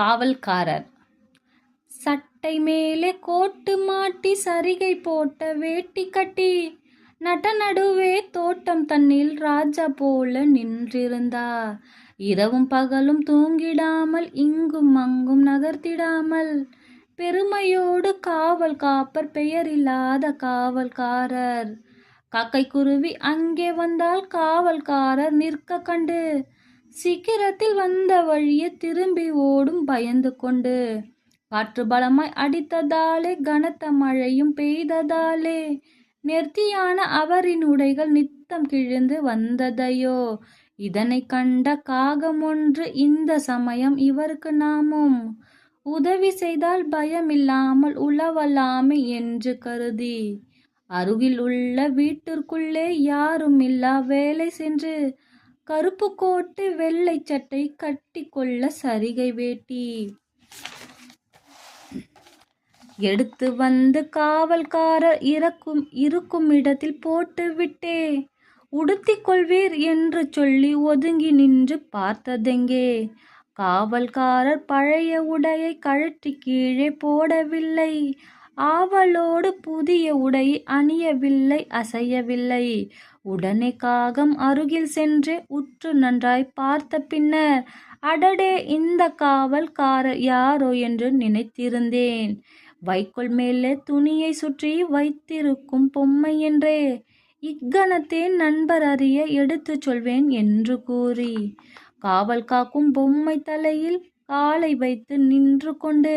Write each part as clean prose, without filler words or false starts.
காவல்காரர். சட்டை மேலே கோட்டு மாட்டி சரிகை போட்ட வேட்டி கட்டி நட்ட நடுவே தோட்டம் தன்னில் ராஜா போல நின்றிருந்தார். இரவும் பகலும் தூங்கிடாமல் இங்கும் அங்கும் நகர்த்திடாமல் பெருமையோடு காவல் காப்பர் பெயரில்லாத காவல்காரர். காக்கை குருவி அங்கே வந்தால் காவல்காரர் நிற்க கண்டு சீக்கிரத்தில் வந்த வழியே திரும்பி ஓடும் பயந்து கொண்டு. காற்று பலமாய் அடித்ததாலே கனத்த மழையும் பெய்ததாலே நெர்த்தியான அவரின் உடைகள் நித்தம் கிழிந்து வந்ததையோ. இதனை கண்ட காகம் ஒன்று இந்த சமயம் இவருக்கு நாமும் உதவி செய்தால் பயமில்லாமல் உழவலாமே என்று கருதி அருகில் உள்ள வீட்டிற்குள்ளே யாருமில்லா வேலை சென்று கருப்பு கோட்டு வெள்ளை சட்டை கட்டி கொள்ள சரிகை வேட்டி எடுத்து வந்து காவல்காரர் இருக்கும் இடத்தில் போட்டு விட்டே உடுத்திக் கொள்வீர் என்று சொல்லி ஒதுங்கி நின்று பார்த்ததெங்கே. காவல்காரர் பழைய உடையை கழற்றி கீழே போடவில்லை. ஆவலோடு புதிய உடையை அணியவில்லை, அசையவில்லை. உடனே காகம் அருகில் சென்று உற்று நன்றாய் பார்த்த பின்னர், அடடே, இந்த காவல்காரர் யாரோ என்று நினைத்திருந்தேன். வைக்கோல் மேலே துணியை சுற்றி வைத்திருக்கும் பொம்மை என்றே இக்கணத்தே நண்பர் அறிய எடுத்துச் சொல்வேன் என்று கூறி காவல் காக்கும் பொம்மை தலையில் காலை வைத்து நின்று கொண்டு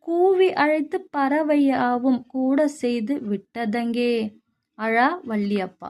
கூவி அழைத்து பறவையாவும் கூட செய்து விட்டதங்கே. அழா வள்ளியப்பா.